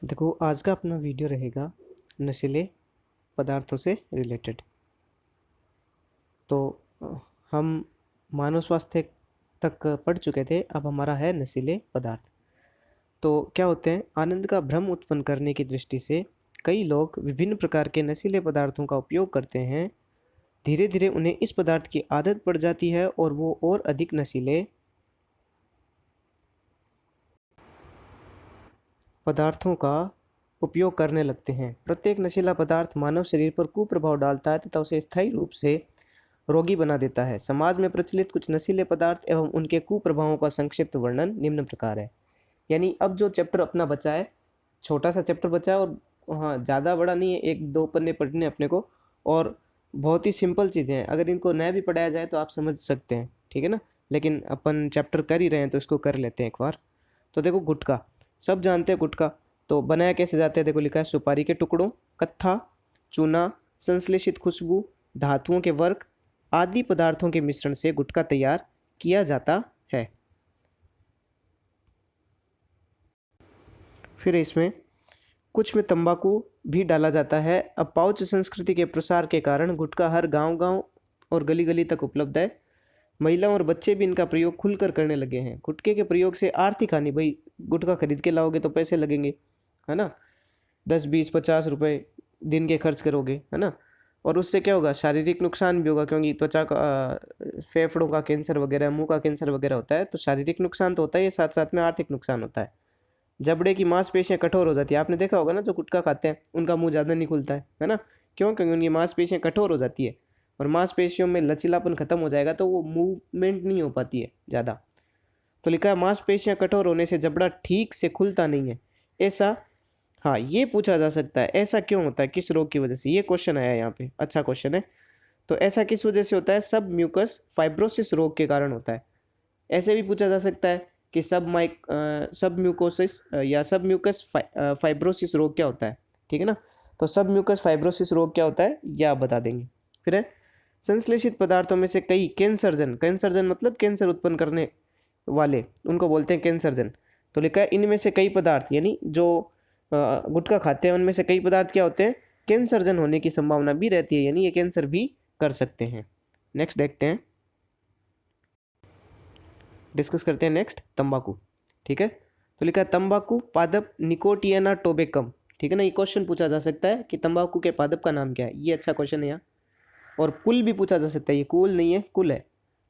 देखो, आज का अपना वीडियो रहेगा नशीले पदार्थों से रिलेटेड। तो हम मानव स्वास्थ्य तक पढ़ चुके थे, अब हमारा है नशीले पदार्थ। तो क्या होते हैं, आनंद का भ्रम उत्पन्न करने की दृष्टि से कई लोग विभिन्न प्रकार के नशीले पदार्थों का उपयोग करते हैं। धीरे धीरे उन्हें इस पदार्थ की आदत पड़ जाती है और वो और अधिक नशीले पदार्थों का उपयोग करने लगते हैं। प्रत्येक नशीला पदार्थ मानव शरीर पर कुप्रभाव डालता है तथा उसे स्थायी रूप से रोगी बना देता है। समाज में प्रचलित कुछ नशीले पदार्थ एवं उनके कुप्रभावों का संक्षिप्त वर्णन निम्न प्रकार है। यानी अब जो चैप्टर अपना बचा है, छोटा सा चैप्टर बचा है और हाँ, ज़्यादा बड़ा नहीं है, 1-2 पन्ने पढ़ने अपने को, और बहुत ही सिंपल चीज़ें हैं। अगर इनको नया भी पढ़ाया जाए तो आप समझ सकते हैं, ठीक है ना। लेकिन अपन चैप्टर कर ही रहे हैं तो इसको कर लेते हैं एक बार। तो देखो, गुटखा सब जानते हैं। गुटखा तो बनाया कैसे जाता है, देखो लिखा है, सुपारी के टुकड़ों, कत्था, चूना, संश्लेषित खुशबू, धातुओं के वर्क आदि पदार्थों के मिश्रण से गुटखा तैयार किया जाता है। फिर इसमें कुछ में तंबाकू भी डाला जाता है। अब पाउच संस्कृति के प्रसार के कारण गुटखा हर गांव-गांव और गली-गली तक उपलब्ध है। महिला और बच्चे भी इनका प्रयोग खुलकर करने लगे हैं। गुटखे के प्रयोग से आर्थिक हानि, भाई गुटखा खरीद के लाओगे तो पैसे लगेंगे, है ना, 10-20-50 रुपए दिन के खर्च करोगे, है ना। और उससे क्या होगा, शारीरिक नुकसान भी होगा, क्योंकि त्वचा का फेफड़ों का कैंसर वगैरह, मुंह का कैंसर वगैरह होता है। तो शारीरिक नुकसान तो होता है, साथ साथ में आर्थिक नुकसान होता है। जबड़े की मांसपेशियां कठोर हो जाती है। आपने देखा होगा ना, जो गुटखा खाते हैं उनका मुंह ज़्यादा नहीं खुलता है ना। क्यों? क्योंकि उनकी मांसपेशियां कठोर हो जाती है, और मांसपेशियों में लचीलापन खत्म हो जाएगा तो वो मूवमेंट नहीं हो पाती है ज़्यादा। तो लिखा है, मांसपेशियां कठोर होने से जबड़ा ठीक से खुलता नहीं है। ऐसा, हाँ, ये पूछा जा सकता है, ऐसा क्यों होता है, किस रोग की वजह से, ये क्वेश्चन आया यहाँ पे, अच्छा क्वेश्चन है। तो ऐसा किस वजह से होता है, सब म्यूकस फाइब्रोसिस रोग के कारण होता है। ऐसे भी पूछा जा सकता है कि सब म्यूकोसिस या सब म्यूकस फाइब्रोसिस रोग क्या होता है, ठीक है ना। तो सब म्यूकस फाइब्रोसिस रोग क्या होता है, यह आप बता देंगे। फिर है, संश्लेषित पदार्थों में से कई कैंसरजन, कैंसरजन मतलब कैंसर उत्पन्न करने वाले, उनको बोलते हैं कैंसरजन। तो लिखा है, इनमें से कई पदार्थ, यानी जो गुटखा खाते हैं उनमें से कई पदार्थ क्या होते हैं, कैंसरजन होने की संभावना भी रहती है, यानी ये कैंसर भी कर सकते हैं। नेक्स्ट देखते हैं, डिस्कस करते हैं नेक्स्ट, तंबाकू, ठीक है। तो लिखा है, तंबाकू पादप निकोटियाना टोबेकम, ठीक है ना। ये क्वेश्चन पूछा जा सकता है कि तंबाकू के पादप का नाम क्या है, ये अच्छा क्वेश्चन है यहाँ। और कुल भी पूछा जा सकता है, ये कुल नहीं है, कुल है,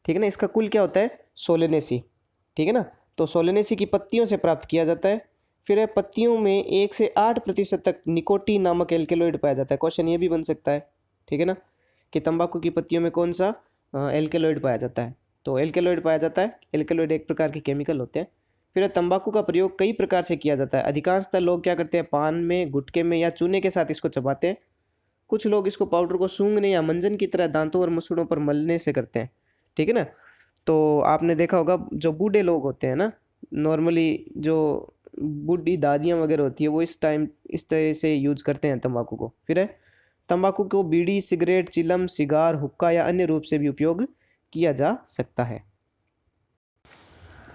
ठीक है ना। इसका कुल क्या होता है, सोलेनेसी, ठीक है ना। तो सोलेनेसी की पत्तियों से प्राप्त किया जाता है। फिर है, पत्तियों में 1 से 8% तक निकोटीन नामक एल्केलॉइड पाया जाता है। क्वेश्चन ये भी बन सकता है, ठीक है ना, कि तंबाकू की पत्तियों में कौन सा एल्केलॉइड पाया जाता है। तो एल्केलॉइड पाया जाता है, एल्केलॉइड एक प्रकार के केमिकल होते हैं। फिर है, तंबाकू का प्रयोग कई प्रकार से किया जाता है। अधिकांशतः लोग क्या करते हैं, पान में, गुटखे में या चूने के साथ इसको चबाते हैं। कुछ लोग इसको पाउडर को सूंघने या मंजन की तरह दांतों और मसूड़ों पर मलने से करते हैं, ठीक है ना। तो आपने देखा होगा, जो बूढ़े लोग होते हैं ना, नॉर्मली जो बूढ़ी दादियाँ वगैरह होती है, वो इस तरह से यूज करते हैं तंबाकू को। फिर है, तंबाकू को बीड़ी, सिगरेट, चिलम, सिगार, हुक्का या अन्य रूप से भी उपयोग किया जा सकता है।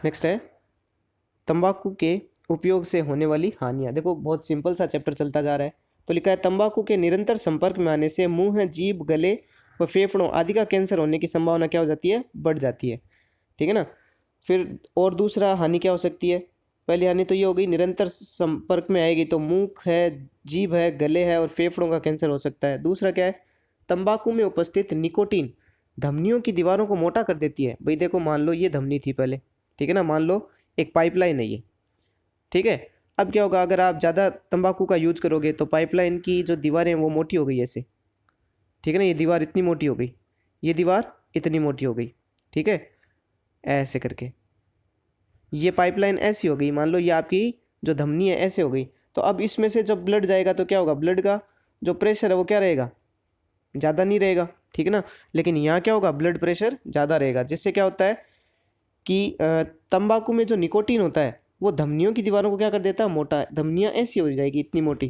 नेक्स्ट है, तंबाकू के उपयोग से होने वाली हानियाँ। देखो, बहुत सिंपल सा चैप्टर चलता जा रहा है। तो लिखा है, तंबाकू के निरंतर संपर्क में आने से मुंह, जीभ, गले व फेफड़ों आदि का कैंसर होने की संभावना क्या हो जाती है, बढ़ जाती है, ठीक है ना। फिर और दूसरा हानि क्या हो सकती है, पहली हानि तो ये हो गई, निरंतर संपर्क में आएगी तो मुंह है, जीभ है, गले है और फेफड़ों का कैंसर हो सकता है। दूसरा क्या है, तंबाकू में उपस्थित निकोटीन धमनियों की दीवारों को मोटा कर देती है। भाई देखो, मान लो ये धमनी थी पहले, ठीक है ना, मान लो एक पाइपलाइन है ये, ठीक है। अब क्या होगा, अगर आप ज़्यादा तंबाकू का यूज करोगे तो पाइपलाइन की जो दीवारें हैं वो मोटी हो गई ऐसे, ठीक है ना। ये दीवार इतनी मोटी हो गई, ये दीवार इतनी मोटी हो गई, ठीक है, ऐसे करके ये पाइपलाइन ऐसी हो गई। मान लो ये आपकी जो धमनी है ऐसे हो गई। तो अब इसमें से जब ब्लड जाएगा तो क्या होगा, ब्लड का जो प्रेशर है वो क्या रहेगा, ज़्यादा नहीं रहेगा, ठीक है ना। लेकिन यहाँ क्या होगा, ब्लड प्रेशर ज़्यादा रहेगा, जिससे क्या होता है कि तंबाकू में जो निकोटीन होता है वो धमनियों की दीवारों को क्या कर देता है, मोटा, धमनियाँ ऐसी हो जाएगी इतनी मोटी,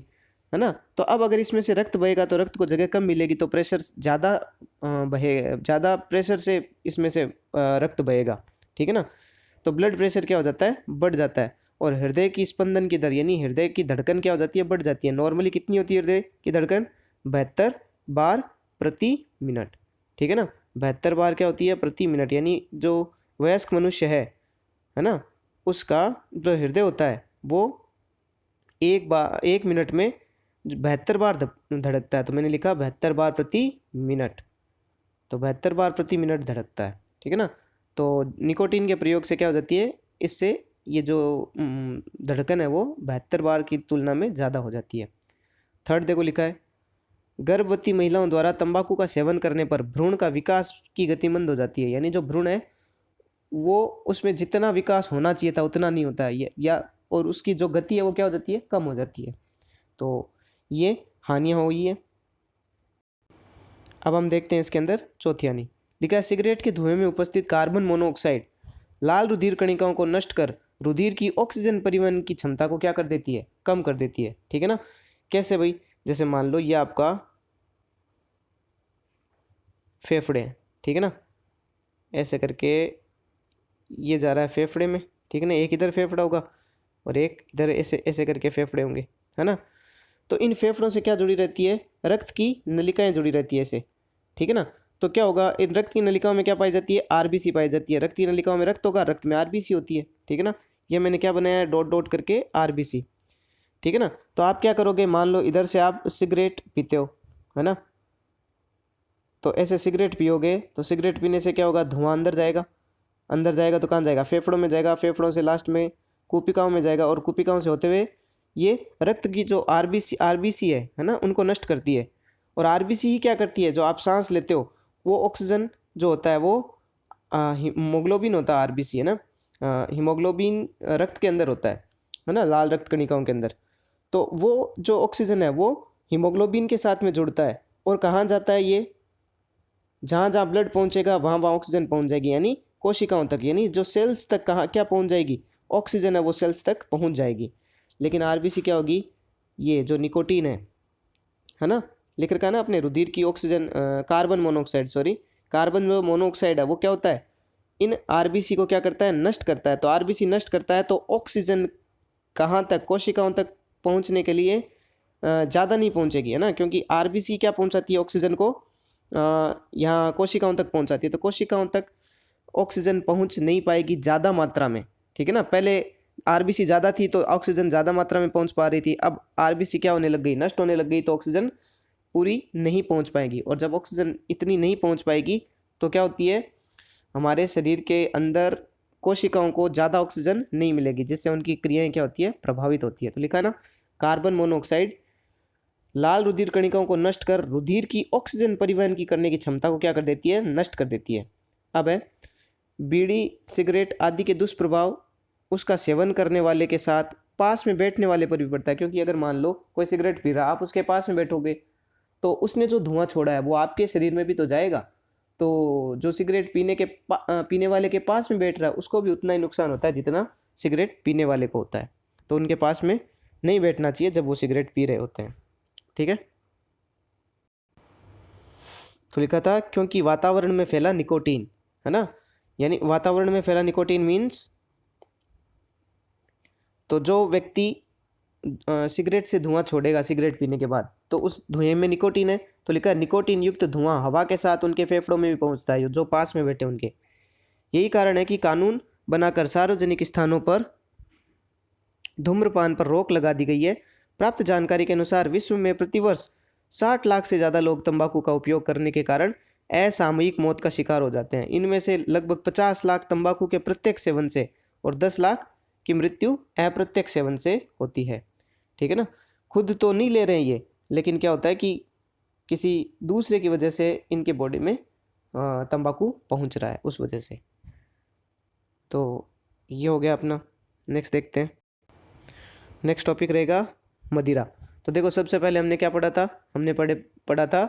है ना। तो अब अगर इसमें से रक्त बहेगा तो रक्त को जगह कम मिलेगी, तो प्रेशर ज़्यादा ज़्यादा प्रेशर से इसमें से रक्त बहेगा, ठीक है ना। तो ब्लड प्रेशर क्या हो जाता है, बढ़ जाता है। और हृदय की स्पंदन की दर यानी हृदय की धड़कन क्या हो जाती है, बढ़ जाती है। नॉर्मली कितनी होती है हृदय की धड़कन, 72 बार प्रति मिनट, ठीक है ना। 72 बार क्या होती है, प्रति मिनट, यानी जो वयस्क मनुष्य है ना, उसका जो हृदय होता है वो एक मिनट में 72 बार धड़कता है। तो मैंने लिखा 72 बार प्रति मिनट, तो 72 बार प्रति मिनट धड़कता है, ठीक है ना। तो निकोटीन के प्रयोग से क्या हो जाती है, इससे ये जो धड़कन है वो 72 बार की तुलना में ज़्यादा हो जाती है। थर्ड देखो लिखा है, गर्भवती महिलाओं द्वारा तंबाकू का सेवन करने पर भ्रूण का विकास की गति मंद हो जाती है, यानी जो भ्रूण है वो उसमें जितना विकास होना चाहिए था उतना नहीं होता है, या और उसकी जो गति है वो क्या हो जाती है, कम हो जाती है। तो ये हानियाँ हुई है। अब हम देखते हैं इसके अंदर चौथी हानि। लिखा है, सिगरेट के धुएं में उपस्थित कार्बन मोनोऑक्साइड लाल रुधिर कणिकाओं को नष्ट कर रुधिर की ऑक्सीजन परिवहन की क्षमता को क्या कर देती है, कम कर देती है, ठीक है ना। कैसे भाई, जैसे मान लो ये आपका फेफड़े हैं, ठीक है ना, ऐसे करके ये जा रहा है फेफड़े में, ठीक है ना, एक इधर फेफड़ा होगा और एक इधर ऐसे ऐसे करके फेफड़े होंगे, है ना। तो इन फेफड़ों से क्या जुड़ी रहती है, रक्त की नलिकाएं जुड़ी रहती है ऐसे, ठीक है ना। तो क्या होगा, इन रक्त की नलिकाओं में क्या पाई जाती है, आरबीसी पाई जाती है। रक्त की नलिकाओं में रक्त होगा, रक्त में आरबीसी होती है, ठीक है ना। ये मैंने क्या बनाया है, डॉट डॉट करके आरबीसी, ठीक है ना। तो आप क्या करोगे, मान लो इधर से आप सिगरेट पीते हो, है ना, तो ऐसे सिगरेट पियोगे तो सिगरेट पीने से क्या होगा, धुआं अंदर जाएगा, अंदर जाएगा तो कहाँ जाएगा, फेफड़ों में जाएगा, फेफड़ों से लास्ट में कुपिकाओं में जाएगा, और कुपिकाओं से होते हुए ये रक्त की जो आरबीसी है ना, उनको नष्ट करती है। और आरबीसी ही क्या करती है, जो आप सांस लेते हो वो ऑक्सीजन जो होता है वो हीमोग्लोबिन होता है, आरबीसी है ना, हीमोग्लोबिन रक्त के अंदर होता है ना, लाल रक्त कणिकाओं के अंदर। तो वो जो ऑक्सीजन है वो हीमोग्लोबिन के साथ में जुड़ता है, और कहाँ जाता है, ये जहाँ जहाँ ब्लड पहुँचेगा वहाँ वहाँ ऑक्सीजन पहुँच जाएगी, यानी कोशिकाओं तक, यानी जो सेल्स तक कहाँ क्या पहुँच जाएगी, ऑक्सीजन है वो सेल्स तक पहुँच जाएगी। लेकिन आरबीसी क्या होगी, ये जो निकोटीन है ना, लिख रखा है ना अपने, रुधिर की oxygen carbon monoxide, sorry carbon जो मोनोऑक्साइड है वो क्या होता है, इन आरबीसी को क्या करता है, नष्ट करता है। तो आरबीसी नष्ट करता है तो ऑक्सीजन कहाँ तक, कोशिकाओं तक पहुँचने के लिए ज़्यादा नहीं पहुँचेगी, है ना, क्योंकि आरबीसी क्या पहुँचाती है ऑक्सीजन को, यहाँ कोशिकाओं तक पहुँचाती है। तो कोशिकाओं तक ऑक्सीजन पहुँच नहीं पाएगी ज़्यादा मात्रा में, ठीक है ना। पहले आरबीसी ज़्यादा थी तो ऑक्सीजन ज़्यादा मात्रा में पहुँच पा रही थी, अब आरबीसी क्या होने लग गई, नष्ट होने लग गई, तो ऑक्सीजन पूरी नहीं पहुँच पाएगी। और जब ऑक्सीजन इतनी नहीं पहुँच पाएगी तो क्या होती है, हमारे शरीर के अंदर कोशिकाओं को ज़्यादा ऑक्सीजन नहीं मिलेगी, जिससे उनकी क्रियाएं क्या होती है, प्रभावित होती है। तो लिखा है ना, कार्बन मोनोऑक्साइड लाल रुधिर कणिकाओं को नष्ट कर रुधिर की ऑक्सीजन परिवहन की करने की क्षमता को क्या कर देती है, नष्ट कर देती है। अब है बीड़ी सिगरेट आदि के दुष्प्रभाव उसका सेवन करने वाले के साथ पास में बैठने वाले पर भी पड़ता है। क्योंकि अगर मान लो कोई सिगरेट पी रहा, आप उसके पास में बैठोगे तो उसने जो धुआं छोड़ा है वो आपके शरीर में भी तो जाएगा। तो जो सिगरेट पीने वाले के पास में बैठ रहा है उसको भी उतना ही नुकसान होता है जितना सिगरेट पीने वाले को होता है। तो उनके पास में नहीं बैठना चाहिए जब वो सिगरेट पी रहे होते हैं, ठीक है। तो लिखा था क्योंकि वातावरण में फैला निकोटीन, है ना, यानी वातावरण में फैला निकोटीन मीन्स, तो जो व्यक्ति सिगरेट से धुआं छोड़ेगा सिगरेट पीने के बाद तो उस धुएं में निकोटीन है। तो लिखा है निकोटीन युक्त धुआं हवा के साथ उनके फेफड़ों में भी पहुंचता है, जो पास में बैठे उनके। यही कारण है कि कानून बनाकर सार्वजनिक स्थानों पर धूम्रपान पर रोक लगा दी गई है। प्राप्त जानकारी के अनुसार विश्व में प्रतिवर्ष 60 लाख से ज़्यादा लोग तंबाकू का उपयोग करने के कारण असामयिक मौत का शिकार हो जाते हैं। इनमें से लगभग 50 लाख तंबाकू के प्रत्यक्ष सेवन से और 10 लाख की मृत्यु अप्रत्यक्ष सेवन से होती है, ठीक है ना। खुद तो नहीं ले रहे हैं ये, लेकिन क्या होता है कि किसी दूसरे की वजह से इनके बॉडी में तंबाकू पहुंच रहा है उस वजह से। तो ये हो गया अपना। नेक्स्ट देखते हैं, नेक्स्ट टॉपिक रहेगा मदिरा। तो देखो सबसे पहले हमने क्या पढ़ा था, हमने पढ़ा था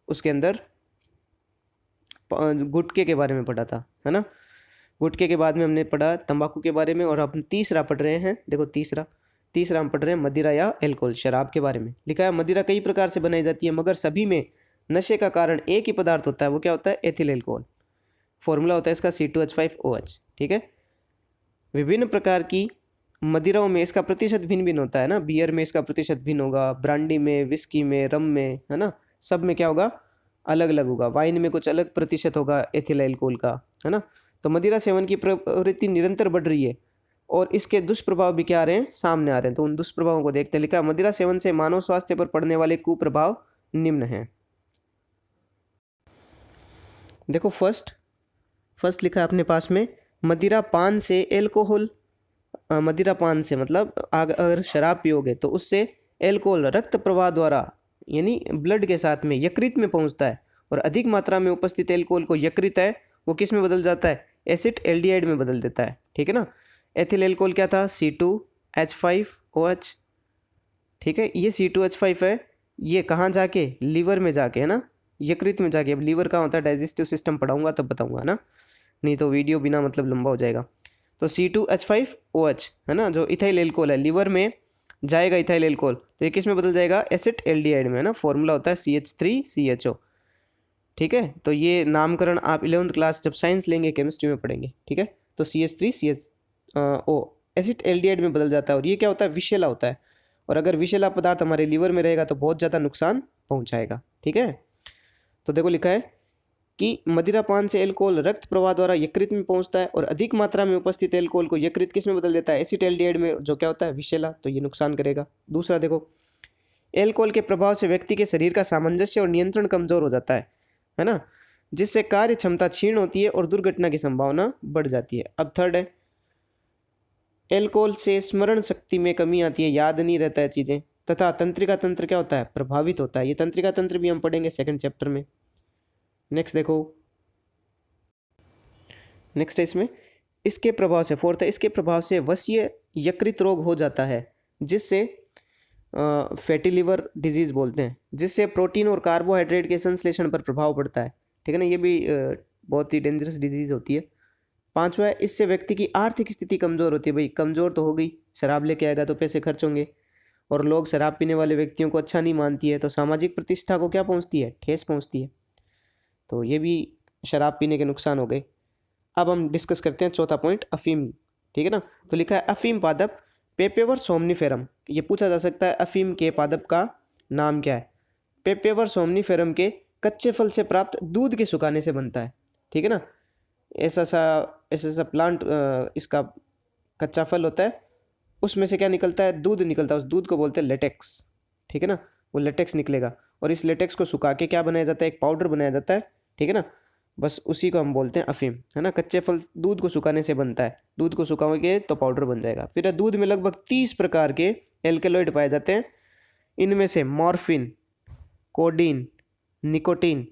उसके अंदर गुटखे के बारे में पढ़ा था, है ना। गुटखे के बाद में हमने पढ़ा तंबाकू के बारे में, और हम तीसरा पढ़ रहे हैं। देखो तीसरा हम पढ़ रहे हैं मदिरा या अल्कोहल, शराब के बारे में। लिखा है मदिरा कई प्रकार से बनाई जाती है मगर सभी में नशे का कारण एक ही पदार्थ होता है, वो क्या होता है, एथिल अल्कोहल। फॉर्मूला होता है इसका C2H5OH, ठीक है। विभिन्न प्रकार की मदिराओं में इसका प्रतिशत भिन्न भिन्न होता है ना, बियर में इसका प्रतिशत भिन्न होगा, ब्रांडी में, विस्की में, रम में, है ना, सब में क्या होगा, अलग अलग होगा। वाइन में कुछ अलग प्रतिशत होगा एथिल अल्कोहल का, है ना। तो मदिरा सेवन की प्रवृत्ति निरंतर बढ़ रही है और इसके दुष्प्रभाव भी क्या आ रहे हैं, सामने आ रहे हैं। तो उन दुष्प्रभावों को देखते हैं। लिखा, मदिरा सेवन से मानव स्वास्थ्य पर पड़ने वाले कुप्रभाव निम्न हैं। देखो फर्स्ट लिखा है अपने पास में, मदिरा पान से एल्कोहल, मदिरा पान से मतलब अगर शराब पियोगे तो उससे एल्कोहल रक्त प्रवाह द्वारा यानी ब्लड के साथ में यकृत में पहुंचता है और अधिक मात्रा में उपस्थित एल्कोहल को यकृत है वो किस में बदल जाता है, एसिड एल्डिहाइड में बदल देता है। ठीक है ना। एथिल एल्कोहल क्या था, C2H5OH। ठीक है, ये C2H5 है, ये कहाँ जाके, लीवर में जाके, है ना, यकृत में जाके। अब लीवर कहाँ होता है, डाइजेस्टिव सिस्टम पढ़ाऊंगा तब बताऊंगा ना, नहीं तो वीडियो बिना मतलब लंबा हो जाएगा। तो C2H5OH है ना, जो इथाइल एल्कोहल है, लीवर में जाएगा इथाइल एल्कोहल, तो ये किस में बदल जाएगा, एसिड एल्डिहाइड में, है ना। फॉर्मूला होता है CH3CHO। ठीक है, तो ये नामकरण आप 11th क्लास जब साइंस लेंगे केमिस्ट्री में पढ़ेंगे। ठीक है, तो CH3CHO एसिड एल्डिहाइड में बदल जाता है और ये क्या होता है, विषैला होता है। और अगर विषैला पदार्थ हमारे लीवर में रहेगा तो बहुत ज़्यादा नुकसान पहुंचाएगा। ठीक है, तो देखो लिखा है कि मदिरा पान से एल्कोहल रक्त प्रवाह द्वारा यकृत में पहुंचता है और अधिक मात्रा में उपस्थित एल्कोहल को यकृत किस में बदल देता है, एसिड एल्डिहाइड में, जो क्या होता है, विषैला। तो ये नुकसान करेगा। दूसरा देखो, एल्कोहल के प्रभाव से व्यक्ति के शरीर का सामंजस्य और नियंत्रण कमजोर हो जाता है ना, जिससे कार्य क्षमता क्षीण होती है और दुर्घटना की संभावना बढ़ जाती है। अब थर्ड है, एल्कोहल से स्मरण शक्ति में कमी आती है, याद नहीं रहता है चीज़ें, तथा तंत्रिका तंत्र क्या होता है, प्रभावित होता है। ये तंत्रिका तंत्र भी हम पढ़ेंगे सेकंड चैप्टर में। नेक्स्ट देखो, नेक्स्ट है इसमें, इसके प्रभाव से, फोर्थ है, इसके प्रभाव से वसीय यकृत रोग हो जाता है, जिससे फैटी लिवर डिजीज बोलते हैं, जिससे प्रोटीन और कार्बोहाइड्रेट के संश्लेषण पर प्रभाव पड़ता है। ठीक है ना, ये भी बहुत ही डेंजरस डिजीज होती है। पांचवा है, इससे व्यक्ति की आर्थिक स्थिति कमजोर होती है। भाई कमजोर तो हो गई, शराब लेके आएगा तो पैसे खर्च होंगे, और लोग शराब पीने वाले व्यक्तियों को अच्छा नहीं मानती है, तो सामाजिक प्रतिष्ठा को क्या पहुंचती है, ठेस पहुंचती है। तो ये भी शराब पीने के नुकसान हो गए। अब हम डिस्कस करते हैं चौथा पॉइंट, अफीम। ठीक है ना, तो लिखा है अफीम पादप पेपेवर सोमनीफेरम। ये पूछा जा सकता है अफीम के पादप का नाम क्या है। पेपेवर सोमनीफेरम के कच्चे फल से प्राप्त दूध के सुखाने से बनता है। ठीक है ना, ऐसा सा प्लांट, इसका कच्चा फल होता है, उसमें से क्या निकलता है, दूध निकलता है। उस दूध को बोलते हैं लेटेक्स। ठीक है ना, वो लेटेक्स निकलेगा और इस लेटेक्स को सुखा के क्या बनाया जाता है, एक पाउडर बनाया जाता है। ठीक है ना, बस उसी को हम बोलते हैं अफीम, है ना। कच्चे फल दूध को सुखाने से बनता है, दूध को सुखाओगे तो पाउडर बन जाएगा। फिर दूध में लगभग 30 प्रकार के एल्केलॉइड पाए जाते हैं, इनमें से मॉर्फिन, कोडीन, निकोटीन,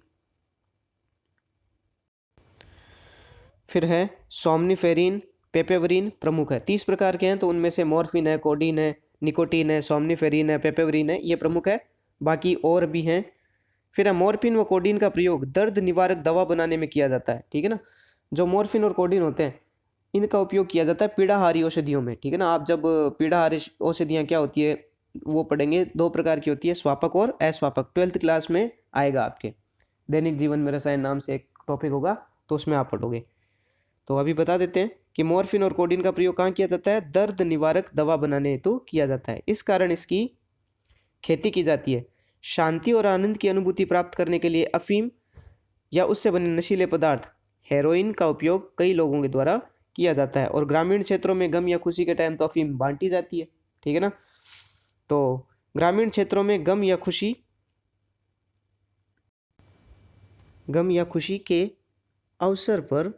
फिर है सोमनीफेरिन, पेपेवरीन प्रमुख है। 30 प्रकार के हैं, तो उनमें से मॉर्फिन है, कोडीन है, निकोटीन है, सोमनीफेरिन है, पेपेवरीन है, ये प्रमुख है। बाकी और भी हैं। फिर मॉर्फिन व कोडीन का प्रयोग दर्द निवारक दवा बनाने में किया जाता है। ठीक है ना, जो मॉर्फिन और कोडीन होते हैं इनका उपयोग किया जाता है पीड़ाहारी औषधियों में। ठीक है ना, आप जब पीड़ाहारी औषधियाँ क्या होती है वो पढ़ेंगे, 2 प्रकार की होती है, स्वापक और अस्वापक। 12th क्लास में आएगा आपके, दैनिक जीवन में रसायन नाम से एक टॉपिक होगा, तो उसमें आप पढ़ोगे। तो अभी बता देते हैं कि मॉर्फिन और कोडीन का प्रयोग कहाँ किया जाता है, दर्द निवारक दवा बनाने हेतु किया जाता है। इस कारण इसकी खेती की जाती है। शांति और आनंद की अनुभूति प्राप्त करने के लिए अफीम या उससे बने नशीले पदार्थ हेरोइन का उपयोग कई लोगों के द्वारा किया जाता है। और ग्रामीण क्षेत्रों में गम या खुशी के टाइम तो अफीम बांटी जाती है। ठीक है ना, तो ग्रामीण क्षेत्रों में गम या खुशी के अवसर पर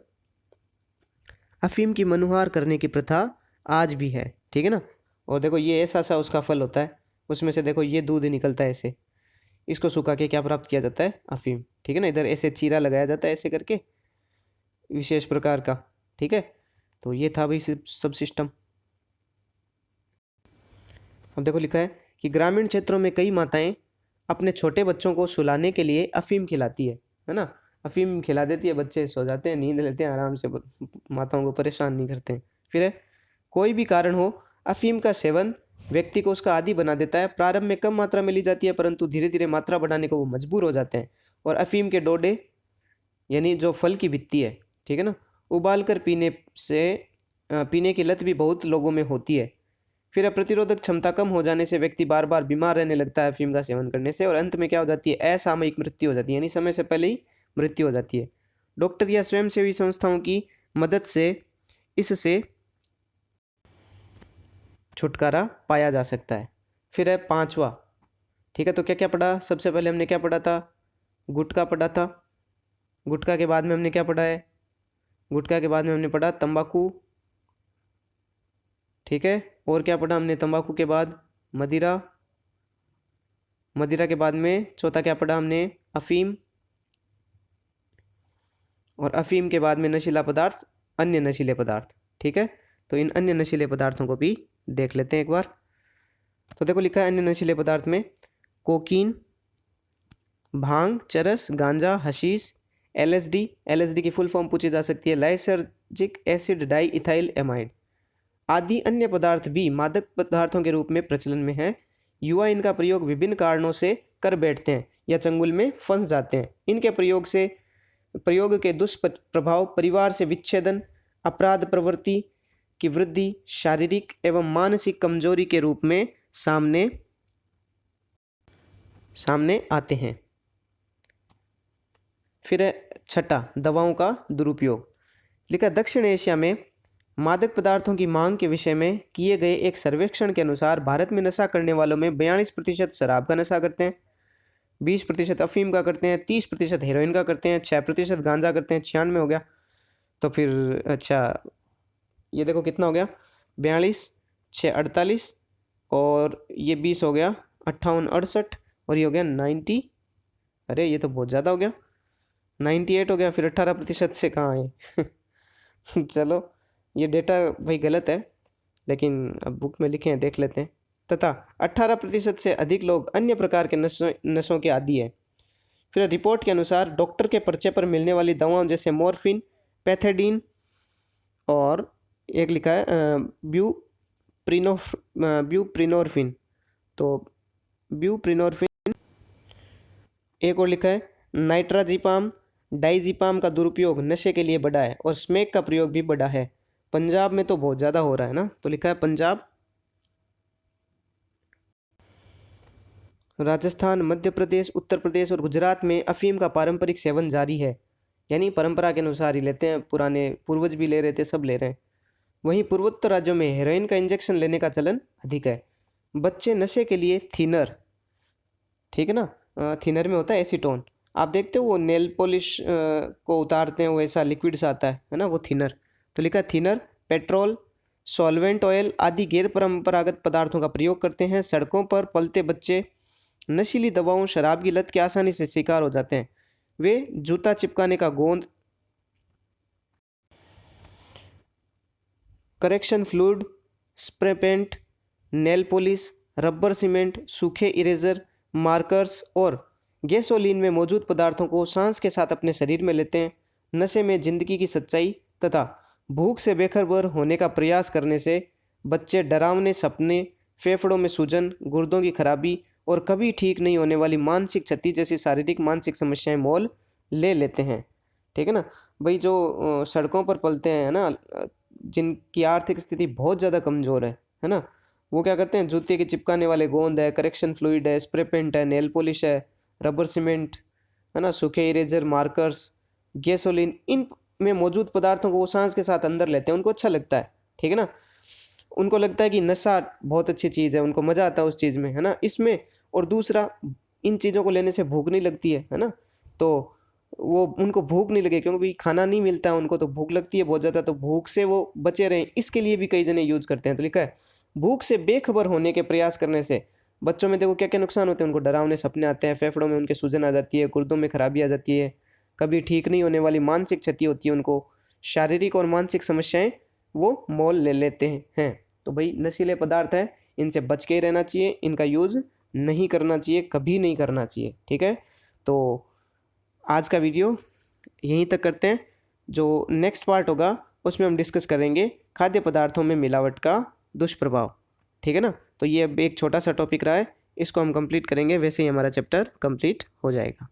अफीम की मनुहार करने की प्रथा आज भी है। ठीक है ना, और देखो ये ऐसा सा उसका फल होता है, उसमें से देखो ये दूध निकलता है ऐसे, इसको सुखा के क्या प्राप्त किया जाता है, अफीम। ठीक है ना, इधर ऐसे चीरा लगाया जाता है ऐसे करके, विशेष प्रकार का। ठीक है, तो ये था भाई सब सिस्टम। अब देखो लिखा है कि ग्रामीण क्षेत्रों में कई माताएं अपने छोटे बच्चों को सुलाने के लिए अफीम खिलाती है ना। अफीम खिला देती है, बच्चे सो जाते हैं, नींद लेते हैं आराम से, माताओं को परेशान नहीं करते हैं। फिर है, कोई भी कारण हो अफीम का सेवन व्यक्ति को उसका आदी बना देता है। प्रारंभ में कम मात्रा में ली जाती है, परंतु धीरे धीरे मात्रा बढ़ाने को वो मजबूर हो जाते हैं और अफीम के डोडे यानी जो फल की भित्ती है, ठीक है ना, उबाल कर पीने से पीने की लत भी बहुत लोगों में होती है। फिर प्रतिरोधक क्षमता कम हो जाने से व्यक्ति बार बार बीमार रहने लगता है अफीम का सेवन करने से, और अंत में क्या हो जाती है, असामयिक मृत्यु हो जाती है, यानी समय से पहले ही मृत्यु हो जाती है। डॉक्टर या स्वयंसेवी संस्थाओं की मदद से इससे छुटकारा पाया जा सकता है। फिर है पांचवा, ठीक है। तो क्या क्या पढ़ा, सबसे पहले हमने क्या पढ़ा था, गुटखा पढ़ा था। गुटखा के बाद में हमने क्या पढ़ा है, गुटखा के बाद में हमने पढ़ा तंबाकू, ठीक है। और क्या पढ़ा हमने, तंबाकू के बाद मदिरा, मदिरा के बाद में चौथा क्या पढ़ा हमने, अफीम, और अफीम के बाद में नशीला पदार्थ, अन्य नशीले पदार्थ, ठीक है। तो इन अन्य नशीले पदार्थों को भी देख लेते हैं एक बार। तो देखो लिखा है अन्य नशीले पदार्थ में कोकीन, भांग, चरस, गांजा, हशीश, एलएसडी, एलएसडी की फुल फॉर्म पूछी जा सकती है, lysergic acid di ethyl amide आदि अन्य पदार्थ भी मादक पदार्थों के रूप में प्रचलन में हैं। युवा इनका प्रयोग विभिन्न कारणों से कर बैठते हैं या चंगुल में फंस जाते हैं। इनके प्रयोग के दुष्प्रभाव परिवार से विच्छेदन, अपराध प्रवृत्ति की वृद्धि, शारीरिक एवं मानसिक कमजोरी के रूप में सामने आते हैं। फिर है छठा, दवाओं का दुरुपयोग। लिखा दक्षिण एशिया में मादक पदार्थों की मांग के विषय में किए गए एक सर्वेक्षण के अनुसार भारत में नशा करने वालों में 42% शराब का नशा करते हैं, 20% अफीम का करते हैं, 30% हेरोइन का करते हैं, 6% गांजा करते हैं, 96 हो गया। तो फिर अच्छा ये देखो कितना हो गया, 42, 6 48, और ये 20 हो गया 58 68, और ये हो गया 90, अरे ये तो बहुत ज़्यादा हो गया, 98 हो गया। फिर 18% से कहाँ आए चलो ये डेटा भाई गलत है, लेकिन अब बुक में लिखे हैं देख लेते हैं। तथा 18% से अधिक लोग अन्य प्रकार के नशों के आदी है। फिर रिपोर्ट के अनुसार डॉक्टर के पर्चे पर मिलने वाली दवाओं जैसे मॉर्फिन, पैथेडीन, और एक लिखा है ब्यूप्रिनोरफिन, तो ब्यूप्रिनोरफिन, एक और लिखा है नाइट्राजिपाम, डाइजिपाम का दुरुपयोग नशे के लिए बढ़ा है, और स्मैक का प्रयोग भी बढ़ा है। पंजाब में तो बहुत ज़्यादा हो रहा है ना, तो लिखा है पंजाब, राजस्थान, मध्य प्रदेश, उत्तर प्रदेश और गुजरात में अफीम का पारंपरिक सेवन जारी है, यानी परंपरा के अनुसार ही लेते हैं, पुराने पूर्वज भी ले रहे थे, सब ले रहे हैं। वहीं पूर्वोत्तर राज्यों में हेरोइन का इंजेक्शन लेने का चलन अधिक है। बच्चे नशे के लिए थिनर, ठीक है ना, थिनर में होता है एसीटोन, आप देखते हो वो नेल पॉलिश को उतारते हैं, वैसा लिक्विड सा आता है ना, वो थिनर। तो लिखा थिनर, पेट्रोल, सॉल्वेंट ऑयल आदि गैर परंपरागत पदार्थों का प्रयोग करते हैं। सड़कों पर पलते बच्चे नशीली दवाओं, शराब की लत के आसानी से शिकार हो जाते हैं। वे जूता चिपकाने का गोंद, correction fluid, spray paint, nail polish, rubber cement, सूखे इरेजर, मार्कर्स और गैसोलीन में मौजूद पदार्थों को सांस के साथ अपने शरीर में लेते हैं। नशे में जिंदगी की सच्चाई तथा भूख से बेखबर होने का प्रयास करने से बच्चे डरावने सपने, फेफड़ों में सूजन, गुर्दों की खराबी और कभी ठीक नहीं होने वाली मानसिक क्षति जैसी शारीरिक मानसिक समस्याएं मोल ले लेते हैं, ठीक है ना भाई। जो सड़कों पर पलते हैं ना, जिनकी आर्थिक स्थिति बहुत ज़्यादा कमज़ोर है ना, वो क्या करते हैं, जूते के चिपकाने वाले गोंद है, करेक्शन फ्लूइड है, स्प्रे पेंट है, नेल पॉलिश है, रबर सीमेंट है ना, सूखे इरेजर, मार्कर्स, गैसोलीन, इन में मौजूद पदार्थों को वो सांस के साथ अंदर लेते हैं। उनको अच्छा लगता है, ठीक है ना, उनको लगता है कि नशा बहुत अच्छी चीज़ है, उनको मज़ा आता है उस चीज़ में, है ना, इसमें। और दूसरा, इन चीज़ों को लेने से भूख नहीं लगती है ना, तो वो उनको भूख नहीं लगे, क्योंकि खाना नहीं मिलता है उनको, तो भूख लगती है बहुत ज़्यादा, तो भूख से वो बचे रहें, इसके लिए भी कई जने यूज करते हैं। तो लिखा है भूख से बेखबर होने के प्रयास करने से बच्चों में देखो क्या क्या नुकसान होते हैं, उनको डरावने सपने आते हैं, फेफड़ों में उनके सूजन आ जाती है, गुर्दों में खराबी आ जाती है, कभी ठीक नहीं होने वाली मानसिक क्षति होती है, उनको शारीरिक और मानसिक समस्याएं वो मोल ले लेते हैं। तो भाई नशीले पदार्थ है, इनसे बच के ही रहना चाहिए, इनका यूज़ नहीं करना चाहिए, कभी नहीं करना चाहिए, ठीक है। तो आज का वीडियो यहीं तक करते हैं। जो नेक्स्ट पार्ट होगा उसमें हम डिस्कस करेंगे खाद्य पदार्थों में मिलावट का दुष्प्रभाव, ठीक है ना। तो ये अब एक छोटा सा टॉपिक रहा है, इसको हम कंप्लीट करेंगे, वैसे ही हमारा चैप्टर कंप्लीट हो जाएगा।